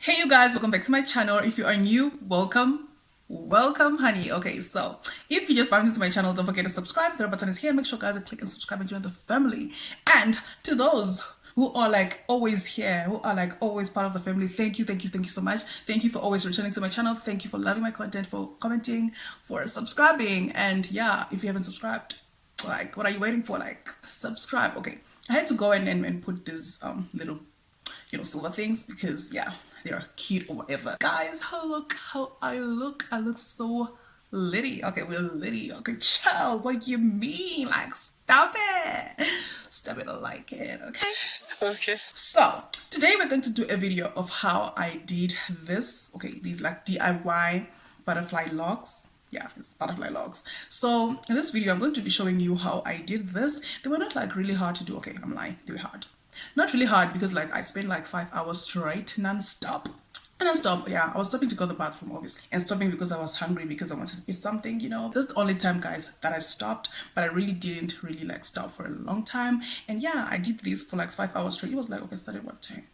Hey you guys, welcome back to my channel. If you are new, welcome honey. Okay, so if you just bumped into my channel, don't forget to subscribe. The button is here. Make sure guys to click and subscribe and join the family. And to those who are like always here, who are like always part of the family, thank you so much. Thank you for always returning to my channel. Thank you for loving my content, for commenting, for subscribing. And yeah, if you haven't subscribed, like what are you waiting for? Like subscribe. Okay, I had to go and put this little silver things because yeah, they're cute or whatever. Guys, look how I look. I look so litty. Okay, we're litty. Okay, child, what you mean? Like, stop it. Stop it, I like it, okay? Okay. So, today we're going to do a video of how I did this. Okay, these like DIY butterfly locks. Yeah, it's butterfly locks. So in this video I'm going to be showing you how I did this. They were not like really hard to do. Okay, I'm lying, they were hard. Not really hard because like I spent like 5 hours straight non-stop. And I stopped, yeah, I was stopping to go to the bathroom obviously, and stopping because I was hungry, because I wanted to eat something, This is the only time, guys, that I stopped, but I really didn't really like stop for a long time. And yeah, I did this for like 5 hours straight. It was like, okay, started what time?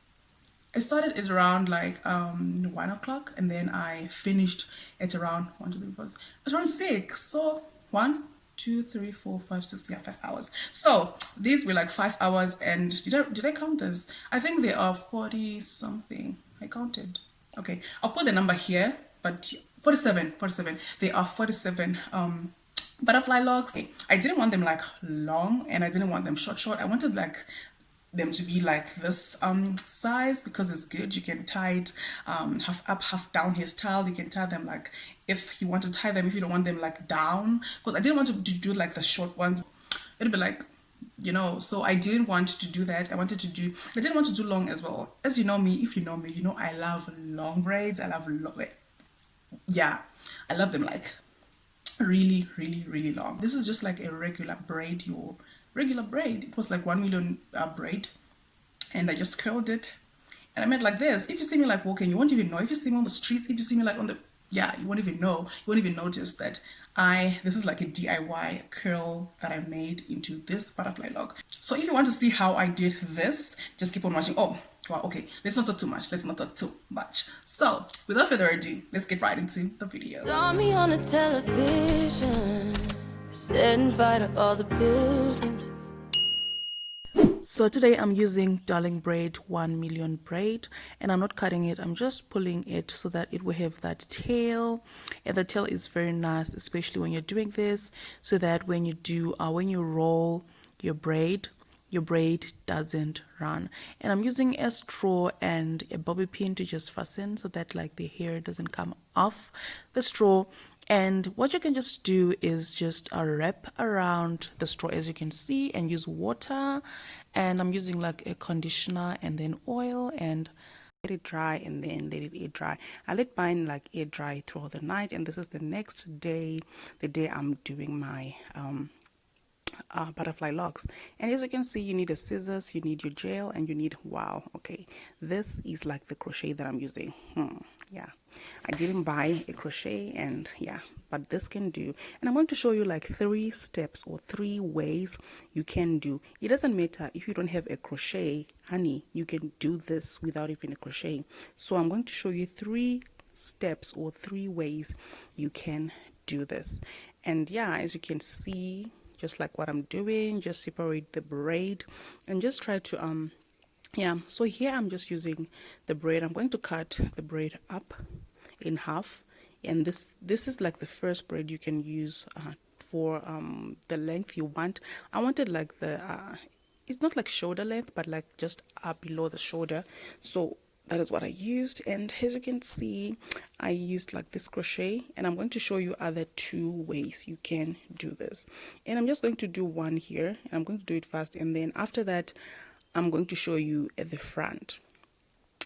I started at around like 1 o'clock, and then I finished at around 1, 2, 3, 4, it's around 6. So 1, 2, 3, 4, 5, 6, yeah, 5 hours. So these were like 5 hours, and did I count this? I think they are 40 something. I counted. Okay, I'll put the number here, but 47. They are 47 butterfly locks. I didn't want them like long, and I didn't want them short. I wanted like them to be like this size, because it's good. You can tie it half up, half down hairstyle. You can tie them like, if you want to tie them, if you don't want them like down, because I didn't want to do like the short ones. It'll be like, so I didn't want to do that. I didn't want to do long as well. As you know me, if you know me, I love long braids. I love long, yeah, I love them like really long. This is just like a regular braid. Your regular braid. It was like 1 million braid, and I just curled it, and I made like this. If you see me like walking, you won't even know. If you see me on the streets, if you see me like on the, yeah, you won't even know. You won't even notice that this is like a DIY curl that I made into this butterfly lock. So if you want to see how I did this, just keep on watching. Oh wow, okay, let's not talk too much. So without further ado, let's get right into the video. Saw me on the television, setting fire to all the buildings. So today I'm using Darling Braid 1 million braid, and I'm not cutting it, I'm just pulling it so that it will have that tail. And the tail is very nice, especially when you're doing this, so that when you roll your braid doesn't run. And I'm using a straw and a bobby pin to just fasten, so that like the hair doesn't come off the straw. And what you can just do is just wrap around the straw, as you can see, and use water. And I'm using like a conditioner and then oil, and let it dry, and then let it air dry. I let mine like air dry throughout the night, and this is the next day, the day I'm doing my butterfly locks. And as you can see, you need a scissors, you need your gel, and you need, wow, okay, this is like the crochet that I'm using. Yeah, I didn't buy a crochet, and yeah, but this can do. And I'm going to show you like 3 steps or 3 ways you can do. It doesn't matter if you don't have a crochet, honey, you can do this without even a crochet. So I'm going to show you 3 steps or 3 ways you can do this. And yeah, as you can see, just like what I'm doing, just separate the braid and just try to yeah, so here I'm just using the braid. I'm going to cut the braid up in half, and this is like the first braid you can use for the length you want. I wanted like the it's not like shoulder length, but like just below the shoulder. So that is what I used, and as you can see, I used like this crochet, and I'm going to show you other 2 ways you can do this. And I'm just going to do one here, and I'm going to do it fast, and then after that I'm going to show you at the front,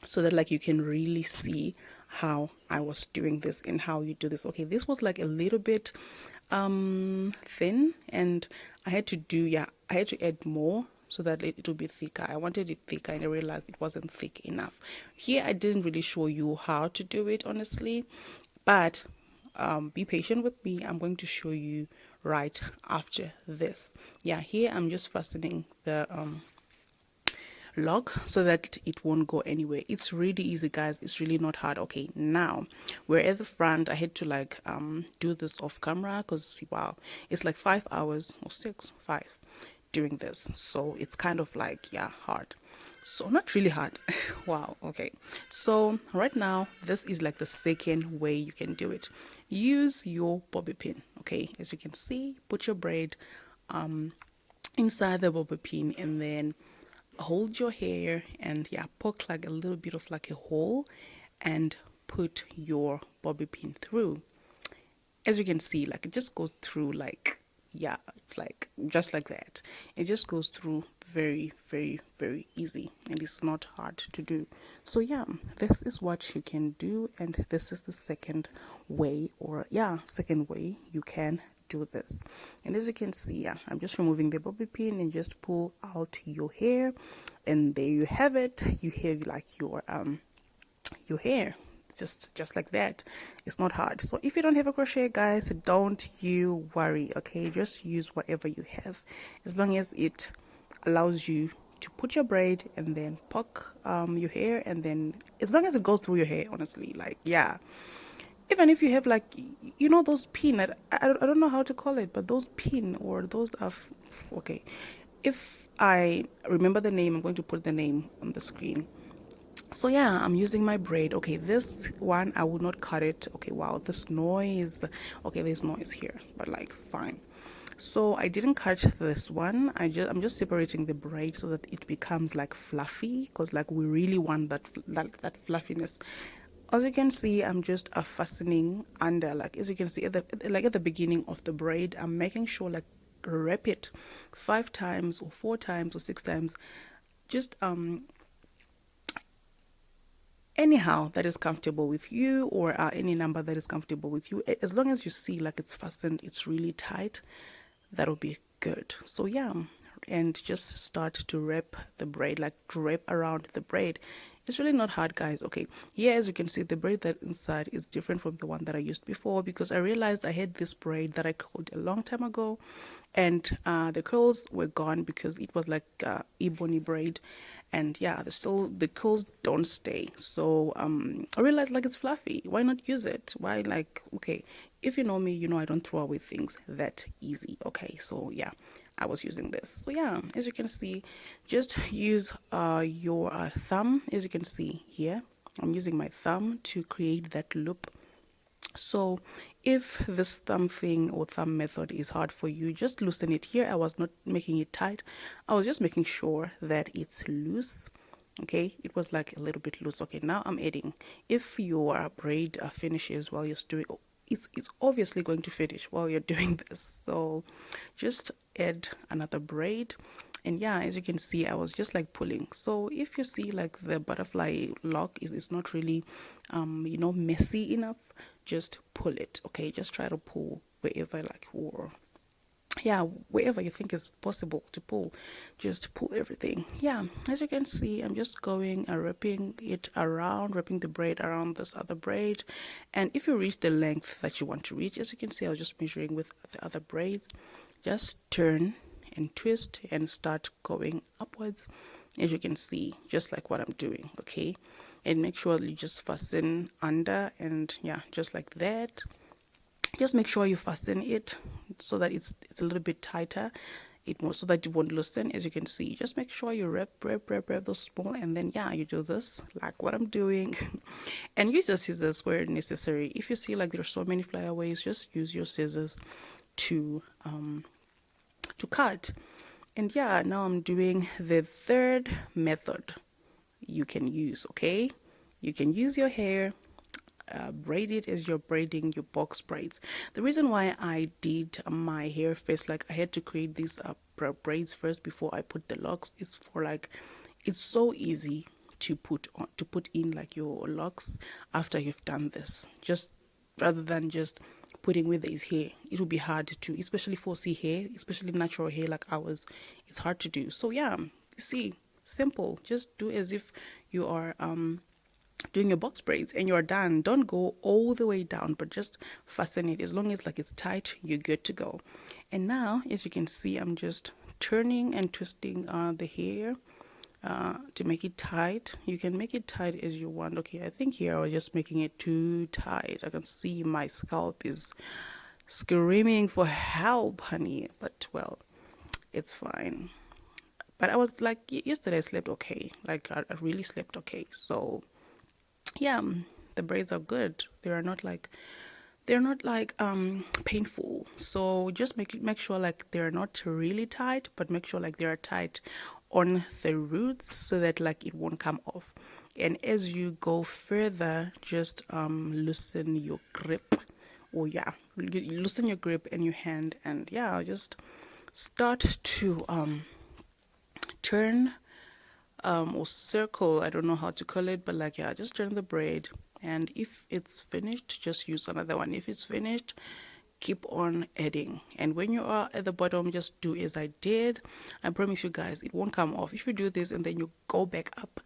so that like you can really see how I was doing this and how you do this. Okay, this was like a little bit thin, and I had to add more so that it will be thicker. I wanted it thicker, and I realized it wasn't thick enough. Here I didn't really show you how to do it, honestly, but be patient with me. I'm going to show you right after this. Yeah, here I'm just fastening the lock so that it won't go anywhere. It's really easy, guys. It's really not hard. Okay, now we're at the front. I had to like do this off camera because wow, it's like 5 hours or 5 doing this, so it's kind of like, yeah, hard. So not really hard. Wow. Okay, so right now this is like the second way you can do it. Use your bobby pin. Okay, as you can see, put your braid inside the bobby pin and then hold your hair and yeah, poke like a little bit of like a hole and put your bobby pin through. As you can see, like it just goes through, like, yeah, it's like just like that. It just goes through very, very, very easy, and it's not hard to do. So yeah, this is what you can do, and this is the second way, or yeah, second way you can do this. And as you can see, yeah, I'm just removing the bobby pin and just pull out your hair, and there you have it. You have like your hair just like that. It's not hard. So if you don't have a crochet, guys, don't you worry. Okay, just use whatever you have, as long as it allows you to put your braid and then poke your hair, and then as long as it goes through your hair, honestly, like, yeah. Even if you have like, you know, those pin, I don't know how to call it, but those pin, or those are okay, if I remember the name, I'm going to put the name on the screen. So yeah, I'm using my braid. Okay, this one I will not cut it. Okay, wow, this noise. Okay, there's noise here, but like fine. So I didn't cut this one. I'm just separating the braid so that it becomes like fluffy, because like we really want that fluffiness. As you can see, I'm just fastening under, like, as you can see at the beginning of the braid, I'm making sure like wrap it 5 times or 4 times or 6 times, just anyhow that is comfortable with you, or any number that is comfortable with you. As long as you see like it's fastened, it's really tight, that'll be good. So yeah, and just start to wrap the braid, like wrap around the braid. It's really not hard, guys. Okay, here as you can see, the braid that inside is different from the one that I used before, because I realized I had this braid that I curled a long time ago, and the curls were gone because it was like ebony braid, and yeah, the curls don't stay. So I realized like it's fluffy, why not use it? Why, like, okay, if you know me, you know I don't throw away things that easy. Okay, so yeah, I was using this. So yeah, as you can see, just use your thumb. As you can see here, I'm using my thumb to create that loop. So if this thumb thing or thumb method is hard for you, just loosen it. Here I was not making it tight, I was just making sure that it's loose. Okay, it was like a little bit loose. Okay, now I'm adding. If your braid finishes while you're doing, it's obviously going to finish while you're doing this, so just add another braid. And yeah, as you can see, I was just like pulling. So if you see like the butterfly lock is not really you know, messy enough, just pull it. Okay, just try to pull wherever, like, or yeah, wherever you think is possible to pull, just pull everything. Yeah, as you can see, I'm just going and wrapping it around, wrapping the braid around this other braid. And if you reach the length that you want to reach, as you can see, I was just measuring with the other braids. Just turn and twist and start going upwards, as you can see, just like what I'm doing. Okay, and make sure you just fasten under, and yeah, just like that. Just make sure you fasten it so that it's a little bit tighter, so that it won't loosen. As you can see, just make sure you wrap those small, and then yeah, you do this like what I'm doing. And use your scissors where necessary. If you see like there's so many flyaways, just use your scissors to cut. And yeah, now I'm doing the third method you can use. Okay, you can use your hair, braid it as you're braiding your box braids. The reason why I did my hair first, like I had to create these braids first before I put the locks, is for like, it's so easy to put in like your locks after you've done this, just rather than just putting where there is hair. It will be hard to, especially for hair, especially natural hair like ours, it's hard to do. So yeah, see, simple. Just do as if you are doing your box braids and you're done. Don't go all the way down, but just fasten it. As long as like it's tight, you're good to go. And now, as you can see, I'm just turning and twisting the hair to make it tight. You can make it tight as you want. Okay, I think here I was just making it too tight. I can see my scalp is screaming for help, honey, but well, it's fine. But I was like, yesterday I slept okay, like I really slept okay. So yeah, the braids are good. They're not like painful. So just make sure like they're not really tight, but make sure like they're tight on the roots so that like it won't come off. And as you go further, just loosen your grip. Oh yeah, loosen your grip in your hand, and yeah, just start to turn or circle, I don't know how to call it, but like yeah, just turn the braid, and if it's finished, just use another one. If it's finished, keep on adding, and when you are at the bottom, just do as I did. I promise you guys it won't come off. If you do this and then you go back up,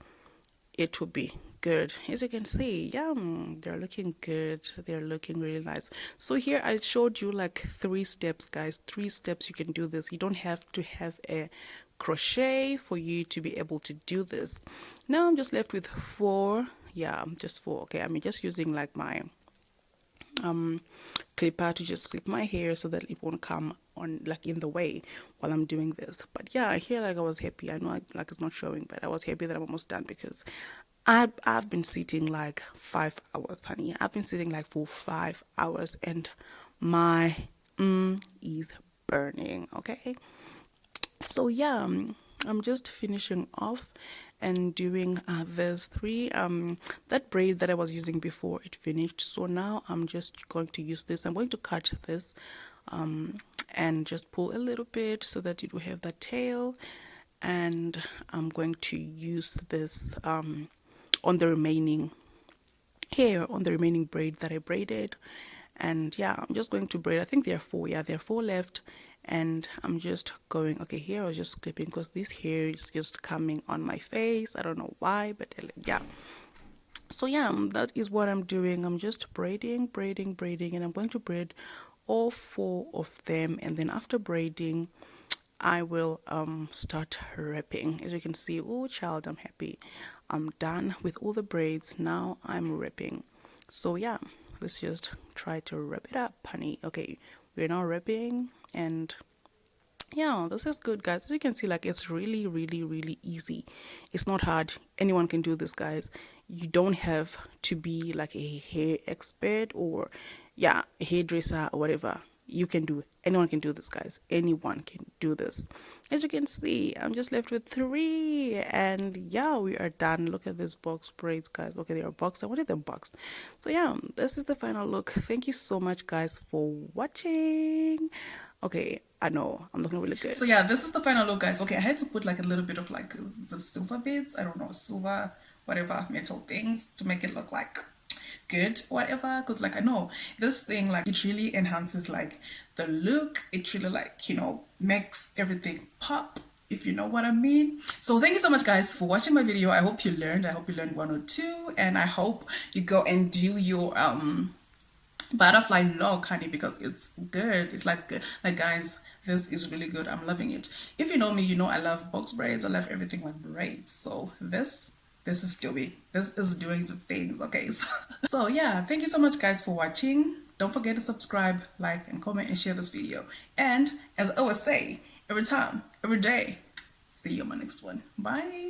it will be good. As you can see, yeah, they're looking good, they're looking really nice. So here I showed you like 3 steps, guys. 3 steps you can do this. You don't have to have a crochet for you to be able to do this. Now I'm just left with 4. Yeah, just 4. Okay, I'm just using like my clipper to just clip my hair so that it won't come on like in the way while I'm doing this. But yeah, here like I was happy. I know like it's not showing, but I was happy that I'm almost done because I've been sitting like 5 hours, honey. I've been sitting like for 5 hours, and my is burning. Okay, so yeah, I'm just finishing off and doing those 3. That braid that I was using before, it finished, so now I'm just going to use this. I'm going to cut this and just pull a little bit so that it will have the tail, and I'm going to use this on the remaining hair, on the remaining braid that I braided. And yeah, I'm just going to braid. I think there are 4. Yeah, there are 4 left, and I'm just going. Okay, here I was just clipping because this hair is just coming on my face. I don't know why, but yeah. So yeah, that is what I'm doing. I'm just braiding, and I'm going to braid all 4 of them, and then after braiding I will start wrapping. As you can see, oh child, I'm happy. I'm done with all the braids. Now I'm wrapping. So yeah, let's just try to wrap it up, honey. Okay, we're now wrapping, and yeah, this is good, guys. As you can see, like it's really easy. It's not hard. Anyone can do this, guys. You don't have to be like a hair expert or yeah, a hairdresser or whatever. You can do it. Anyone can do this, guys. Anyone can do this. As you can see, I'm just left with 3, and yeah, we are done. Look at this box braids, guys. Okay, they are boxed. I wanted them boxed. So yeah, this is the final look. Thank you so much, guys, for watching. Okay, I know I'm looking really good. So yeah, this is the final look, guys. Okay, I had to put like a little bit of like the silver bits. I don't know, silver, whatever, metal things to make it look like good, whatever. Because like I know this thing, like it really enhances like the look. It really like, you know, makes everything pop, if you know what I mean. So thank you so much, guys, for watching my video. I hope you learned. I hope you learned 1 or 2, and I hope you go and do your butterfly lock, honey, because it's good. It's like good. Like guys, this is really good. I'm loving it. If you know me, you know I love box braids. I love everything like braids. So this is doing the things. Okay, so yeah, thank you so much, guys, for watching. Don't forget to subscribe, like, and comment, and share this video. And as I always say, every time, every day, see you on my next one. Bye.